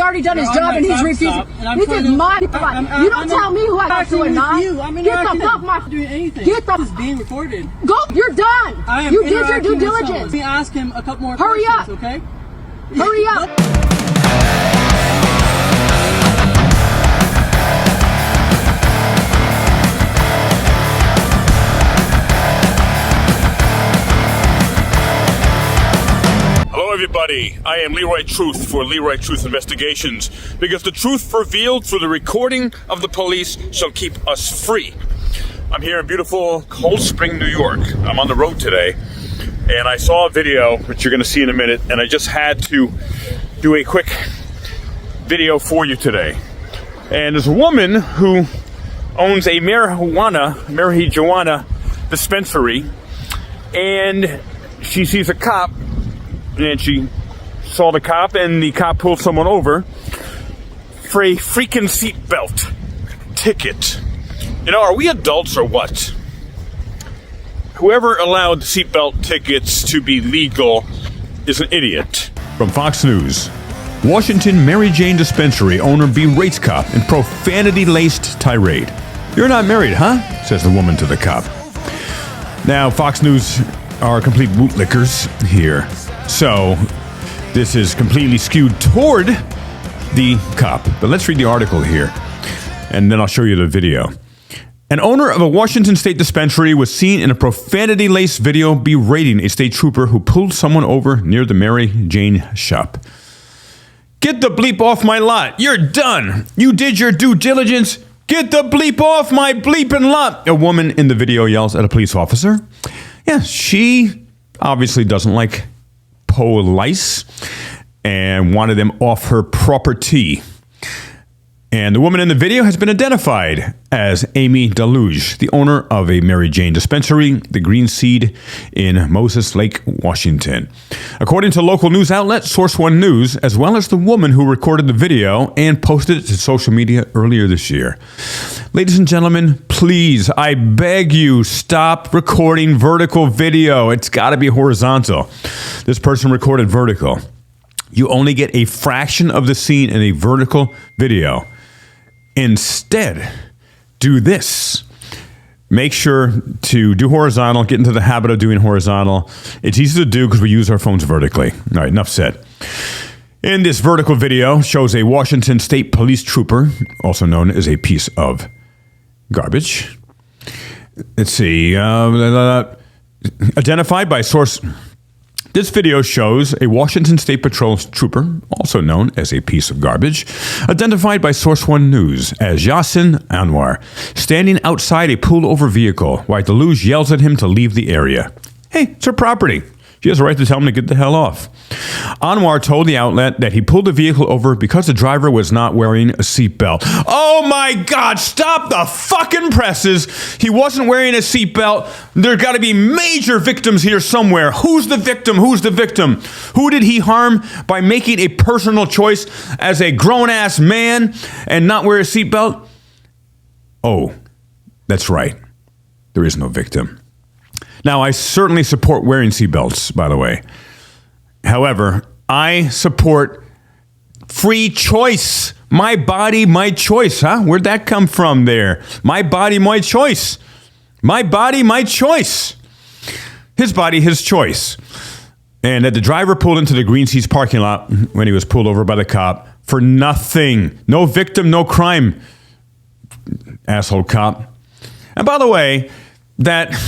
already done his job and he's refusing. This is my life. You don't tell me who I got to or not. Get the fuck my doing anything. Get the. This is being recorded. Go. You're done. You did your due diligence. Let me ask him a couple more questions. Hurry up. Okay? Hurry up. Hello everybody, I am Leroy Truth for Leroy Truth Investigations, because the truth revealed through the recording of the police shall keep us free. I'm here in beautiful Cold Spring, New York. I'm on the road today, and I saw a video, which you're going to see in a minute, and I just had to do a quick video for you today. And there's a woman who owns a marijuana dispensary, and she sees a cop, and she saw the cop, and the cop pulled someone over for a freaking seatbelt ticket. You know, are we adults or what? Whoever allowed seatbelt tickets to be legal is an idiot. From Fox News, Washington Mary Jane dispensary owner berates cop in profanity-laced tirade. "You're not married, huh?" says the woman to the cop. Now, Fox News are complete bootlickers here. So, this is completely skewed toward the cop. But let's read the article here, and then I'll show you the video. An owner of a Washington state dispensary was seen in a profanity-laced video berating a state trooper who pulled someone over near the Mary Jane shop. "Get the bleep off my lot. You're done. You did your due diligence. Get the bleep off my bleeping lot," a woman in the video yells at a police officer. Yeah, she obviously doesn't like police and wanted them off her property. And the woman in the video has been identified as Amy Deluge, the owner of a Mary Jane dispensary, the Green Seed in Moses Lake, Washington. According to local news outlet Source One News, as well as the woman who recorded the video and posted it to social media earlier this year. Ladies and gentlemen, please, I beg you, stop recording vertical video. It's got to be horizontal. This person recorded vertical. You only get a fraction of the scene in a vertical video. Instead, do this. Make sure to do horizontal, get into the habit of doing horizontal. It's easy to do because we use our phones vertically. All right, enough said. In this vertical video shows a Washington State police trooper, also known as a piece of garbage. Let's see. Identified by source. This video shows a Washington State Patrol trooper, also known as a piece of garbage, identified by Source One News as Yasin Anwar, standing outside a pulled-over vehicle while Deluge yells at him to leave the area. Hey, it's her property. She has a right to tell him to get the hell off. Anwar told the outlet that he pulled the vehicle over because the driver was not wearing a seatbelt. Oh my God, stop the fucking presses. He wasn't wearing a seatbelt. There got to be major victims here somewhere. Who's the victim? Who's the victim? Who did he harm by making a personal choice as a grown-ass man and not wear a seatbelt? Oh, that's right. There is no victim. Now, I certainly support wearing seatbelts, by the way. However, I support free choice. My body, my choice, huh? Where'd that come from there? My body, my choice. My body, my choice. His body, his choice. And that the driver pulled into the Green Seeds parking lot when he was pulled over by the cop for nothing. No victim, no crime. Asshole cop. And by the way, that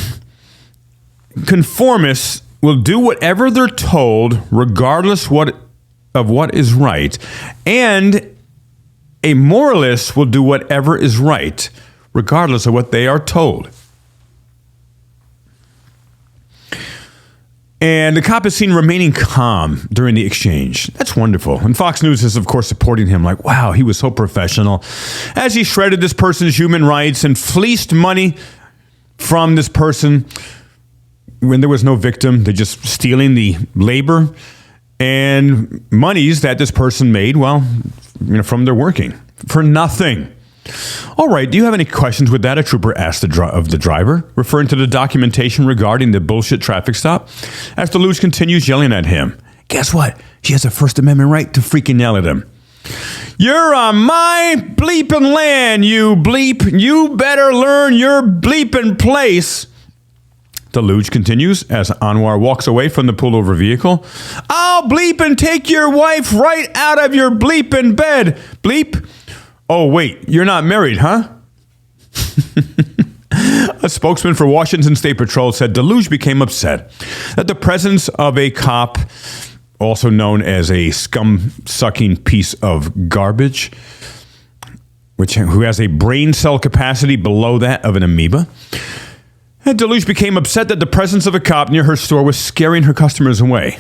conformists will do whatever they're told, regardless of what is right. And a moralist will do whatever is right, regardless of what they are told. And the cop is seen remaining calm during the exchange. That's wonderful. And Fox News is, of course, supporting him like, wow, he was so professional. As he shredded this person's human rights and fleeced money from this person when there was no victim. They're just stealing the labor and monies that this person made, well, from their working for nothing. All right, do you have any questions with that? A trooper asked of the driver, referring to the documentation regarding the bullshit traffic stop. As Deluge continues yelling at him, guess what? She has a First Amendment right to freaking yell at him. You're on my bleeping land, you bleep. You better learn your bleeping place. Deluge continues as Anwar walks away from the pullover vehicle. I'll bleep and take your wife right out of your bleeping bed. Bleep. Oh, wait, you're not married, huh? A spokesman for Washington State Patrol said Deluge became upset that the presence of a cop, also known as a scum-sucking piece of garbage, who has a brain cell capacity below that of an amoeba. And Deluge became upset that the presence of a cop near her store was scaring her customers away.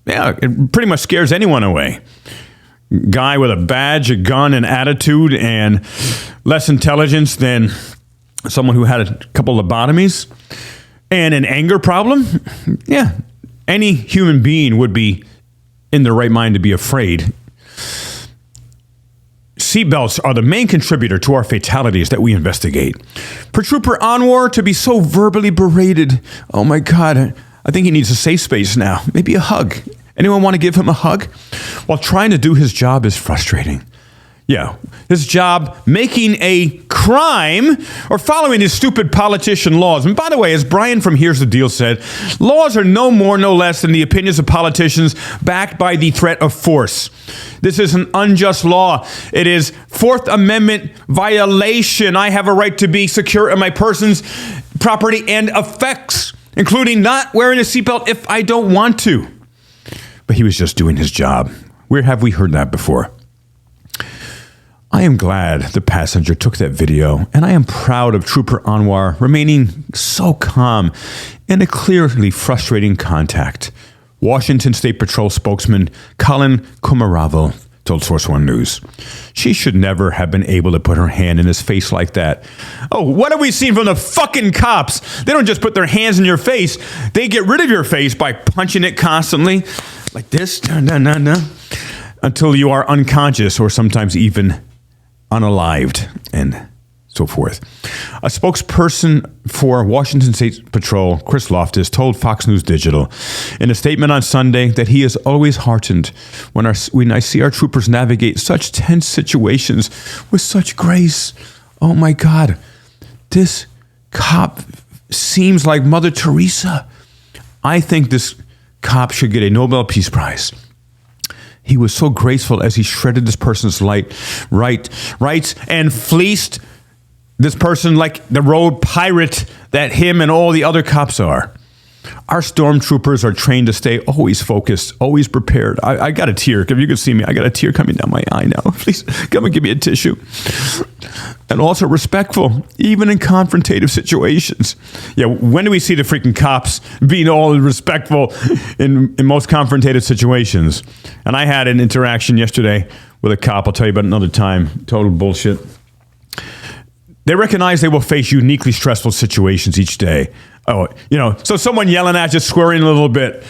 Yeah, it pretty much scares anyone away. Guy with a badge, a gun, an attitude, and less intelligence than someone who had a couple of lobotomies and an anger problem. Yeah, any human being would be in their right mind to be afraid. Seatbelts are the main contributor to our fatalities that we investigate. For Trooper Anwar to be so verbally berated, oh my God, I think he needs a safe space now. Maybe a hug. Anyone want to give him a hug? While trying to do his job is frustrating. Yeah, his job making a crime or following his stupid politician laws. And by the way, as Brian from Here's the Deal said, laws are no more, no less than the opinions of politicians backed by the threat of force. This is an unjust law. It is Fourth Amendment violation. I have a right to be secure in my person's property and effects, including not wearing a seatbelt if I don't want to. But he was just doing his job. Where have we heard that before? I am glad the passenger took that video, and I am proud of Trooper Anwar remaining so calm in a clearly frustrating contact. Washington State Patrol spokesman Colin Kumaravel told Source One News. She should never have been able to put her hand in his face like that. Oh, what have we seen from the fucking cops? They don't just put their hands in your face. They get rid of your face by punching it constantly like this, until you are unconscious or sometimes even unalived, and so forth. A spokesperson for Washington State Patrol, Chris Loftus, told Fox News Digital in a statement on Sunday that he is always heartened when I see our troopers navigate such tense situations with such grace. Oh my God, this cop seems like Mother Teresa. I think this cop should get a Nobel Peace Prize. He was so graceful as he shredded this person's rights and fleeced this person like the road pirate that him and all the other cops are. Our stormtroopers are trained to stay always focused, always prepared. I got a tear. If you could see me, I got a tear coming down my eye now. Please come and give me a tissue. And also respectful, even in confrontative situations. Yeah, when do we see the freaking cops being all respectful in most confrontative situations? And I had an interaction yesterday with a cop. I'll tell you about another time. Total bullshit. They recognize they will face uniquely stressful situations each day. Oh, so someone yelling at you, swearing a little bit,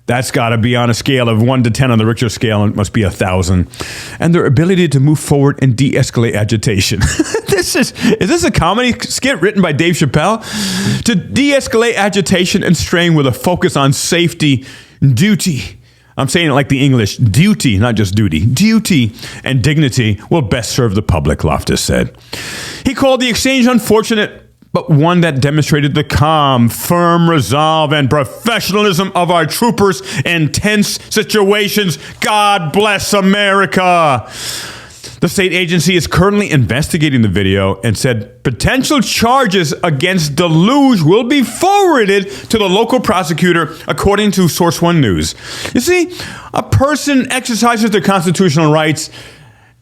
that's got to be on a scale of 1 to 10 on the Richter scale, and it must be 1,000. And their ability to move forward and de-escalate agitation. Is this a comedy skit written by Dave Chappelle? To de-escalate agitation and strain with a focus on safety, duty. I'm saying it like the English, duty, not just duty. Duty and dignity will best serve the public, Loftus said. He called the exchange unfortunate, but one that demonstrated the calm, firm resolve and professionalism of our troopers in tense situations. God bless America. The state agency is currently investigating the video and said potential charges against Deluge will be forwarded to the local prosecutor, according to Source One News. You see, a person exercises their constitutional rights,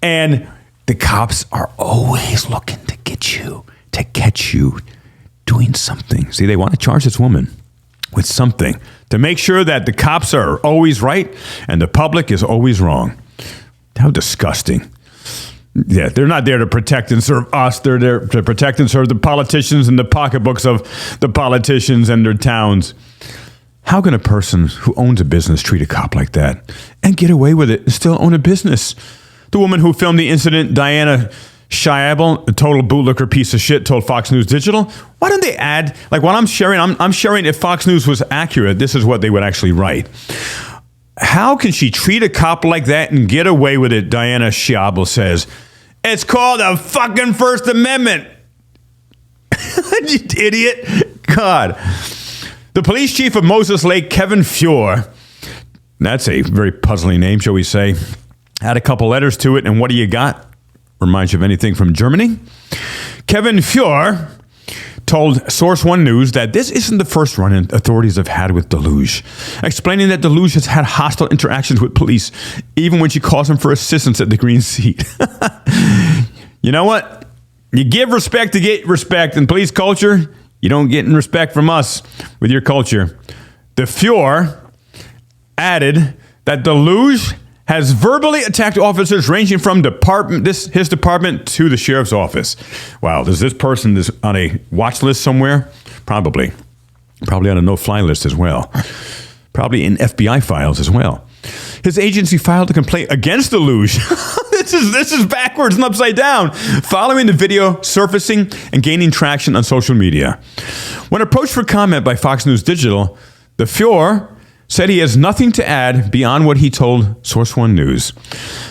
and the cops are always looking to catch you doing something. See, they want to charge this woman with something to make sure that the cops are always right and the public is always wrong. How disgusting. Yeah, they're not there to protect and serve us. They're there to protect and serve the politicians and the pocketbooks of the politicians and their towns. How can a person who owns a business treat a cop like that and get away with it and still own a business? The woman who filmed the incident, Diana Shiable, a total bootlicker piece of shit, told Fox News Digital. Why don't they add, like what I'm sharing if Fox News was accurate, this is what they would actually write. How can she treat a cop like that and get away with it? Diana Schiabel says, it's called the fucking First Amendment. You idiot. God. The police chief of Moses Lake, Kevin Fuhr, that's a very puzzling name, shall we say, had a couple letters to it, and what do you got? Reminds you of anything from Germany? Kevin Fuhr told Source One News that this isn't the first run-in authorities have had with Deluge, explaining that Deluge has had hostile interactions with police, even when she calls him for assistance at the green seat. You know what? You give respect to get respect in police culture. You don't get in respect from us with your culture. The Fuhr added that Deluge has verbally attacked officers ranging from his department to the sheriff's office. Wow, is this person on a watch list somewhere? Probably on a no-fly list as well. Probably in FBI files as well. His agency filed a complaint against Deluge. This is backwards and upside down, following the video surfacing and gaining traction on social media. When approached for comment by Fox News Digital, the Fuhr said he has nothing to add beyond what he told Source One News.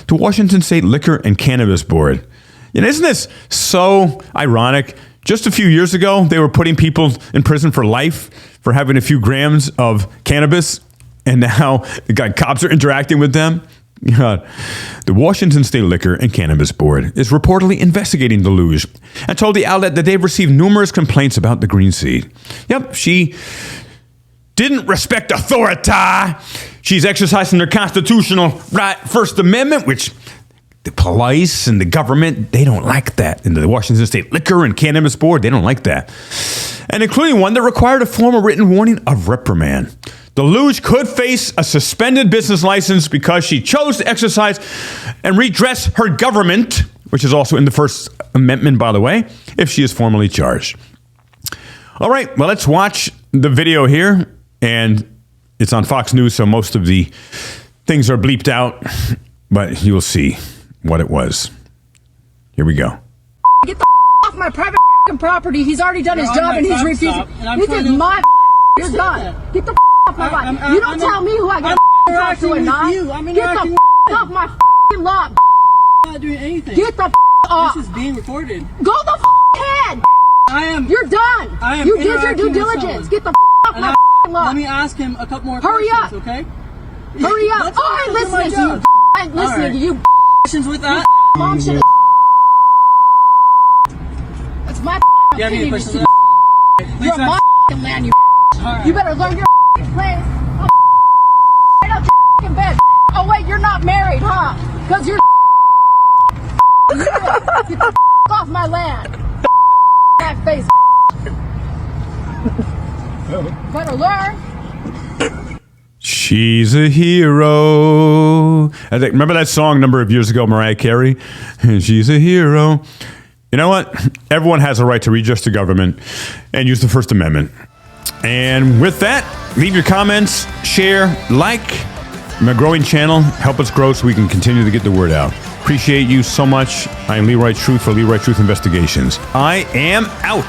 The Washington State Liquor and Cannabis Board. And isn't this so ironic? Just a few years ago, they were putting people in prison for life for having a few grams of cannabis, and now the cops are interacting with them. God. The Washington State Liquor and Cannabis Board is reportedly investigating Deluge and told the outlet that they've received numerous complaints about the green seed. Yep, she didn't respect authority. She's exercising their constitutional right, First Amendment, which the police and the government, they don't like that. And the Washington State Liquor and Cannabis Board, they don't like that. And including one that required a formal written warning of reprimand. Deluge could face a suspended business license because she chose to exercise and redress her government, which is also in the First Amendment, by the way, if she is formally charged. All right, well, let's watch the video here. And it's on Fox News, so most of the things are bleeped out, but you'll see what it was. Here we go. Get the off my private property. He's already done his job and he's refusing. This is my you're done. Get the off my lot. You don't tell me who I got to talk to or not. Get the off my lot. I'm not doing anything. Get the off. This is being recorded. Go the ahead. You're done. You did your due diligence. Get the off my lot. Let me ask him a couple more Hurry questions, up. okay? Hurry up. Oh, I'm listening to you. I'm listening to you. Questions with that? Mom shit. That's my You have any opinion. questions You with that? You're my land, you. Alright. You better learn your place. I'm right out your bed. Oh wait, you're not married, huh? Because you're get the off my land. That face. Better learn. She's a hero. I think, remember that song a number of years ago, Mariah Carey? She's a hero. You know what? Everyone has a right to redress the government and use the First Amendment. And with that, leave your comments, share, like. I'm a growing channel. Help us grow so we can continue to get the word out. Appreciate you so much. I am Leroy Truth for Leroy Truth Investigations. I am out.